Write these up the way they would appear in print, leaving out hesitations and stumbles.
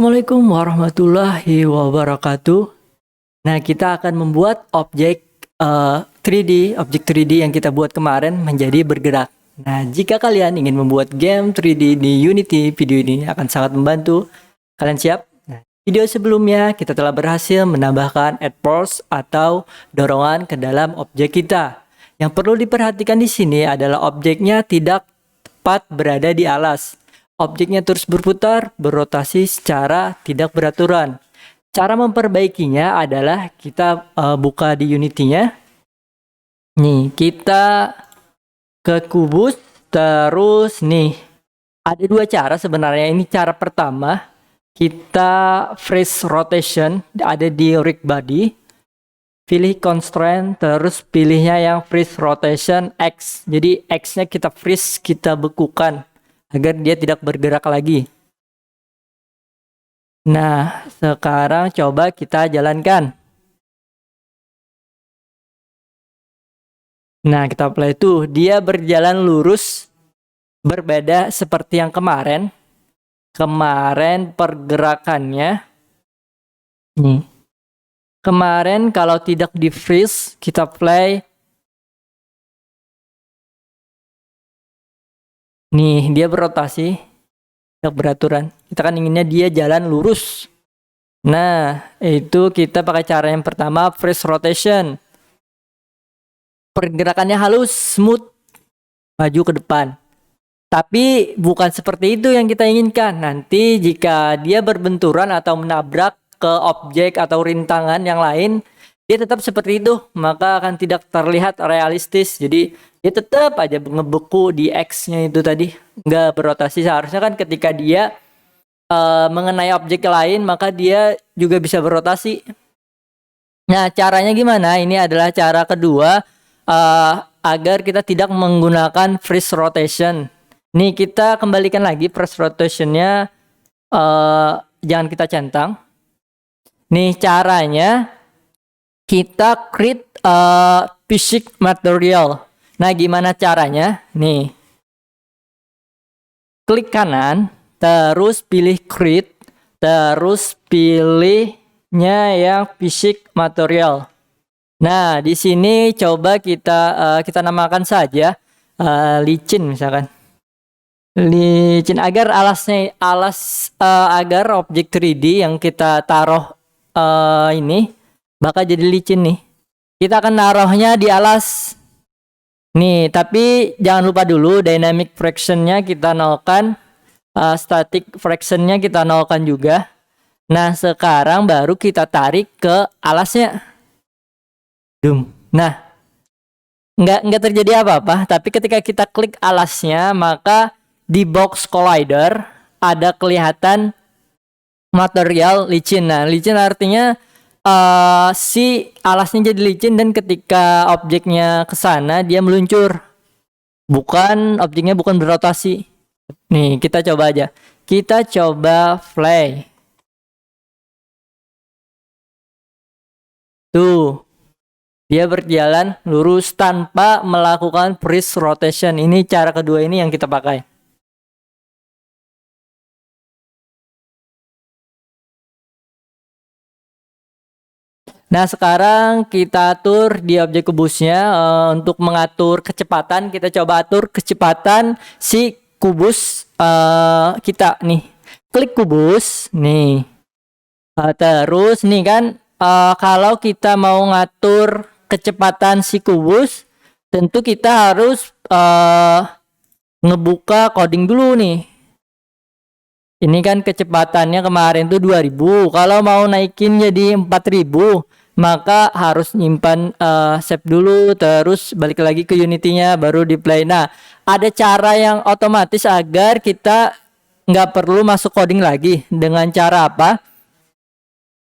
Assalamualaikum warahmatullahi wabarakatuh. Nah, kita akan membuat objek 3D yang kita buat kemarin menjadi bergerak. Nah, jika kalian ingin membuat game 3D di Unity, video ini akan sangat membantu. Kalian siap? Nah, video sebelumnya kita telah berhasil menambahkan add force atau dorongan ke dalam objek kita. Yang perlu diperhatikan di sini adalah objeknya tidak tepat berada di alas. Objeknya terus berputar, berotasi secara tidak beraturan. Cara memperbaikinya adalah kita buka di Unity-nya. Nih, kita ke kubus, terus nih. Ada dua cara sebenarnya. Ini cara pertama, kita freeze rotation, ada di rig body. Pilih constraint, terus pilihnya yang freeze rotation X. Jadi X-nya kita freeze, kita bekukan agar dia tidak bergerak lagi. Nah, sekarang coba kita jalankan. Nah, kita play tuh, dia berjalan lurus, berbeda seperti yang kemarin. Kemarin pergerakannya, nih. Kemarin kalau tidak di freeze, kita play. Nih, dia berotasi, tidak beraturan. Kita kan inginnya dia jalan lurus. Nah, itu kita pakai cara yang pertama, freeze rotation. Pergerakannya halus, smooth, maju ke depan. Tapi bukan seperti itu yang kita inginkan. Nanti jika dia berbenturan atau menabrak ke objek atau rintangan yang lain, dia tetap seperti itu, maka akan tidak terlihat realistis. Jadi dia tetap aja ngebeku di X-nya itu tadi, nggak berotasi. Seharusnya kan ketika dia mengenai objek lain, maka dia juga bisa berotasi. Nah, caranya gimana? Ini adalah cara kedua agar kita tidak menggunakan freeze rotation. Nih, kita kembalikan lagi freeze rotationnya, jangan kita centang. Nih, caranya kita create physics material. Nah, gimana caranya? Nih, klik kanan, terus pilih create, terus pilihnya yang physics material. Nah, di sini coba kita namakan saja licin misalkan. Licin agar agar objek 3D yang kita taruh ini bakal jadi licin nih. Kita akan naruhnya di alas. Nih, tapi jangan lupa dulu dynamic fraction-nya kita nolkan, static fraction-nya kita nolkan juga. Nah, sekarang baru kita tarik ke alasnya. Nah, nggak terjadi apa-apa. Tapi ketika kita klik alasnya, maka di box collider ada kelihatan material licin. Nah, licin artinya si alasnya jadi licin dan ketika objeknya ke sana dia meluncur. Objeknya bukan berotasi. Nih, kita coba aja. Kita coba play. Tuh. Dia berjalan lurus tanpa melakukan freeze rotation. Ini cara kedua ini yang kita pakai. Nah, sekarang kita atur di objek kubusnya untuk mengatur kecepatan. Kita coba atur kecepatan si kubus kita nih. Klik kubus nih. Terus nih kan kalau kita mau ngatur kecepatan si kubus, tentu kita harus ngebuka coding dulu nih. Ini kan kecepatannya kemarin tuh 2000. Kalau mau naikin jadi 4000, maka harus nyimpan save dulu, terus balik lagi ke Unity-nya, baru di play. Nah, ada cara yang otomatis agar kita nggak perlu masuk coding lagi. Dengan cara apa?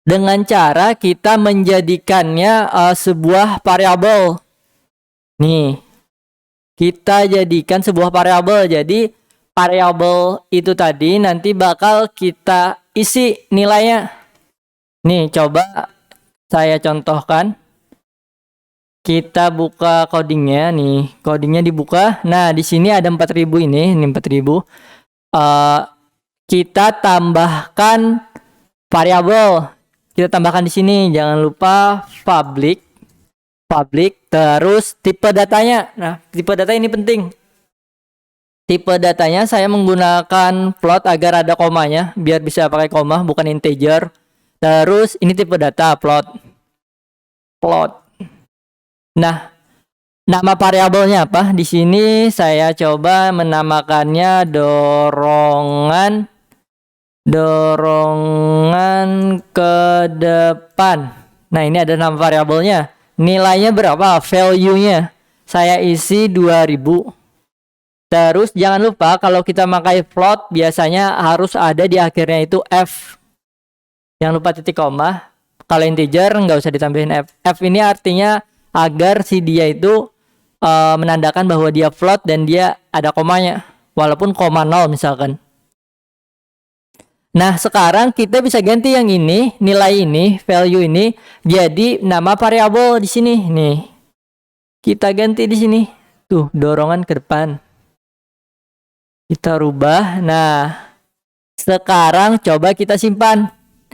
Dengan cara kita menjadikannya sebuah variabel. Nih, kita jadikan sebuah variabel. Jadi variabel itu tadi nanti bakal kita isi nilainya. Nih, coba saya contohkan. Kita buka codingnya nih. Codingnya dibuka. Nah, di sini ada 4000 ini 4000. Kita tambahkan variabel kita tambahkan di sini. Jangan lupa public, terus tipe datanya. Nah, tipe data ini penting. Tipe datanya saya menggunakan float agar ada komanya, biar bisa pakai koma bukan integer. Terus ini tipe data float. Nah, nama variabelnya apa? Di sini saya coba menamakannya dorongan ke depan. Nah, ini ada nama variabelnya. Nilainya berapa? Value-nya saya isi 2000. Terus jangan lupa kalau kita pakai float biasanya harus ada di akhirnya itu F. Jangan lupa titik koma. Kalau integer nggak usah ditambahin F. F ini artinya agar si dia itu menandakan bahwa dia float dan dia ada komanya. Walaupun koma 0 misalkan. Nah, sekarang kita bisa ganti yang ini, nilai ini, value ini jadi nama variabel di sini nih. Kita ganti di sini. Tuh, dorongan ke depan. Kita rubah. Nah, sekarang coba kita simpan.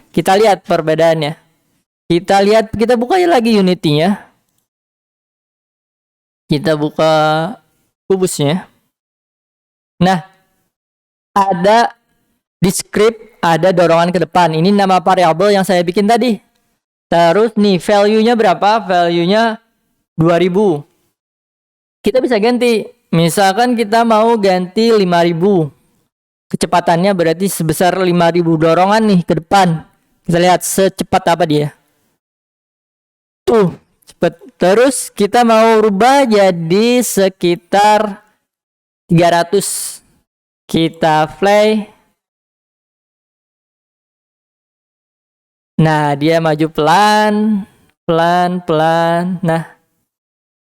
Kita lihat perbedaannya. Kita buka lagi Unity-nya. Kita buka kubusnya. Nah, ada di script ada dorongan ke depan. Ini nama variabel yang saya bikin tadi. Terus nih value-nya berapa? Value-nya 2000. Kita bisa ganti. Misalkan kita mau ganti 5000. Kecepatannya berarti sebesar 5000 dorongan nih ke depan. Kita lihat secepat apa dia. Tuh, cepet. Terus kita mau rubah jadi sekitar 300. Kita play. Nah, dia maju pelan. Nah,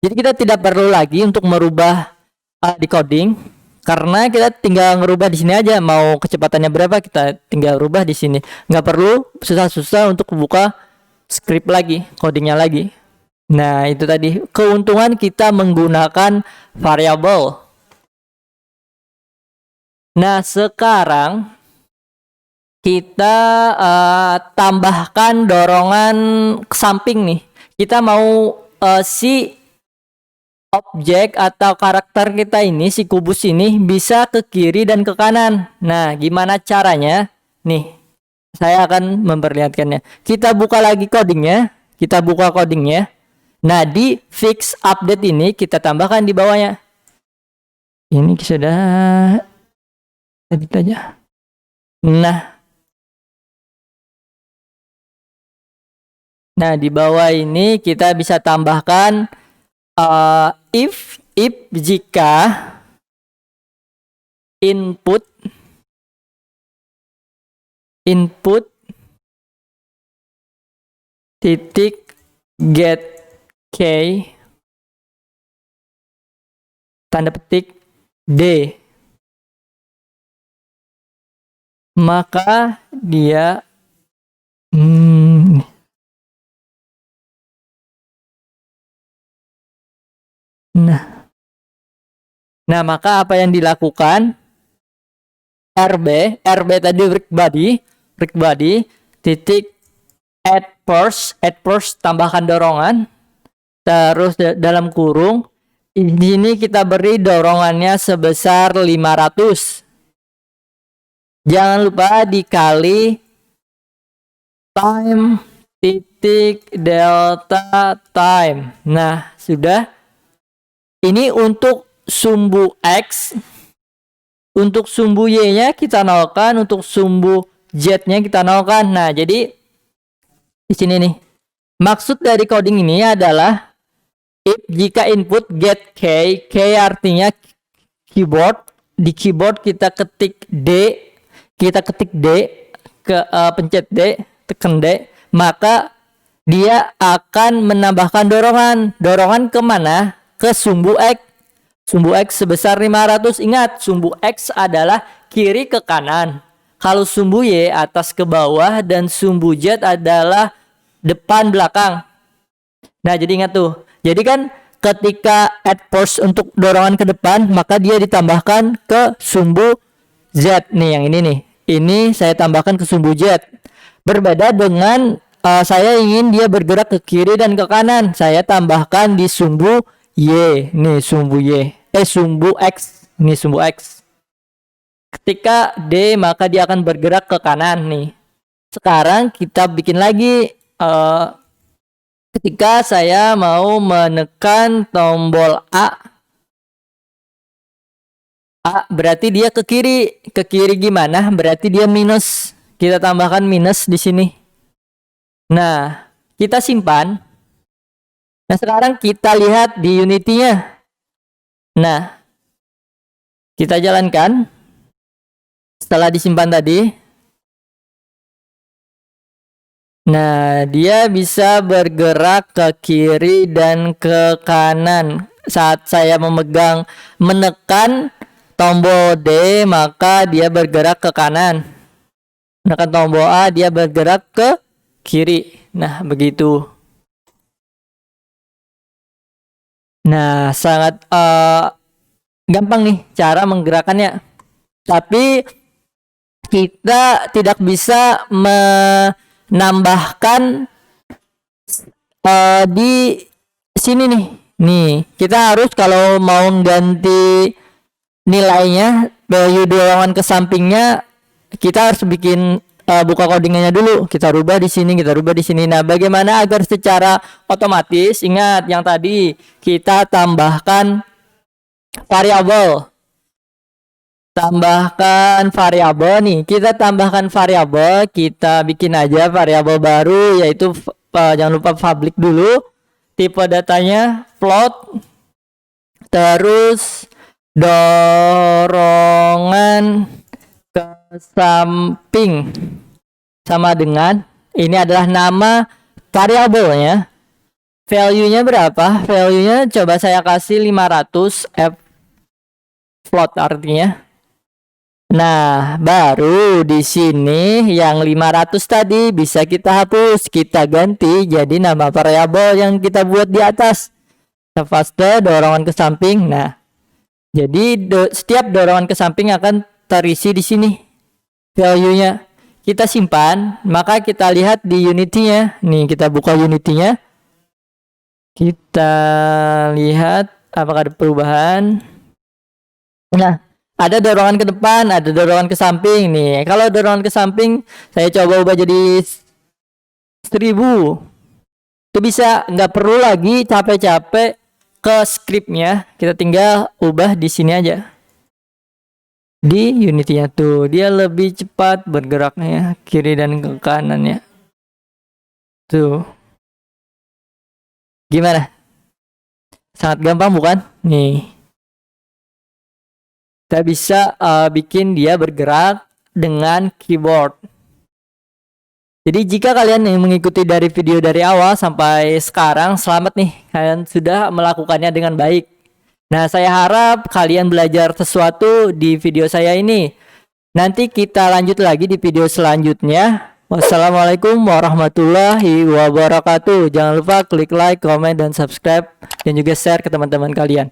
jadi kita tidak perlu lagi untuk merubah di coding, karena kita tinggal ngerubah di sini aja. Mau kecepatannya berapa kita tinggal rubah di sini. Nggak perlu susah-susah untuk buka script lagi, codingnya lagi. Nah, itu tadi keuntungan kita menggunakan variabel. Nah, sekarang kita tambahkan dorongan ke samping nih. Kita mau si objek atau karakter kita ini, si kubus ini bisa ke kiri dan ke kanan. Nah, gimana caranya? Nih, saya akan memperlihatkannya. Kita buka lagi codingnya. Nah, di fix update ini kita tambahkan di bawahnya. Ini sudah edit aja. Nah, di bawah ini kita bisa tambahkan if jika input titik get k tanda petik d, maka dia Nah, maka apa yang dilakukan? RB tadi break body titik add first tambahkan dorongan, terus dalam kurung ini kita beri dorongannya sebesar 500. Jangan lupa dikali time titik delta time. Nah, sudah. Ini untuk sumbu X. Untuk sumbu Y-nya kita nolkan, untuk sumbu Z-nya kita nolkan. Nah, jadi di sini nih. Maksud dari coding ini adalah if jika input get K artinya keyboard. Di keyboard kita ketik D, pencet D, tekan D, maka dia akan menambahkan dorongan. Dorongan kemana? Ke sumbu X. Sumbu X sebesar 500. Ingat, sumbu X adalah kiri ke kanan. Kalau sumbu Y atas ke bawah dan sumbu Z adalah depan belakang. Nah, jadi ingat tuh. Jadi kan ketika add force untuk dorongan ke depan, maka dia ditambahkan ke sumbu Z nih, yang ini nih. Ini saya tambahkan ke sumbu Z. Berbeda dengan saya ingin dia bergerak ke kiri dan ke kanan. Saya tambahkan di sumbu Y. Nih sumbu Y. Sumbu X. Ini sumbu X. Ketika D maka dia akan bergerak ke kanan nih. Sekarang kita bikin lagi ketika saya mau menekan tombol A berarti dia ke kiri. Ke kiri gimana? Berarti dia minus. Kita tambahkan minus di sini. Nah, kita simpan. Nah, sekarang kita lihat di Unity-nya. Nah, kita jalankan. Setelah disimpan tadi. Nah, dia bisa bergerak ke kiri dan ke kanan. Saat saya menekan tombol D, maka dia bergerak ke kanan. Menekan tombol A, dia bergerak ke kiri. Nah, begitu. Nah, sangat gampang nih cara menggerakkannya. Tapi kita tidak bisa menambahkan di sini nih. Nih, kita harus kalau mau ganti nilainya, value dorongan ke sampingnya, kita harus bikin buka codingannya dulu. Kita rubah di sini, kita rubah di sini. Nah, bagaimana agar secara otomatis? Ingat yang tadi kita tambahkan variabel. Tambahkan variabel nih. Kita tambahkan variabel, kita bikin aja variabel baru yaitu jangan lupa public dulu. Tipe datanya float. Terus dorongan ke samping sama dengan ini adalah nama variabelnya. Value-nya berapa? Value-nya coba saya kasih 500 F float artinya. Nah, baru di sini yang 500 tadi bisa kita hapus, kita ganti jadi nama variabel yang kita buat di atas. Faster dorongan ke samping. Nah, jadi setiap dorongan ke samping akan terisi di sini value-nya. Kita simpan, maka kita lihat di Unity-nya. Nih, kita buka Unity-nya. Kita lihat apakah ada perubahan. Nah, ada dorongan ke depan, ada dorongan ke samping nih. Kalau dorongan ke samping, saya coba ubah jadi 1000. Itu bisa, nggak perlu lagi capek-capek ke scriptnya. Kita tinggal ubah di sini aja. Di Unity-nya tuh, dia lebih cepat bergeraknya kiri dan ke kanannya. Tuh. Gimana? Sangat gampang bukan? Nih. Kita bisa bikin dia bergerak dengan keyboard. Jadi jika kalian yang mengikuti dari video dari awal sampai sekarang, selamat nih, kalian sudah melakukannya dengan baik. Nah, saya harap kalian belajar sesuatu di video saya ini. Nanti kita lanjut lagi di video selanjutnya. Wassalamualaikum warahmatullahi wabarakatuh. Jangan lupa klik like, comment, dan subscribe, dan juga share ke teman-teman kalian.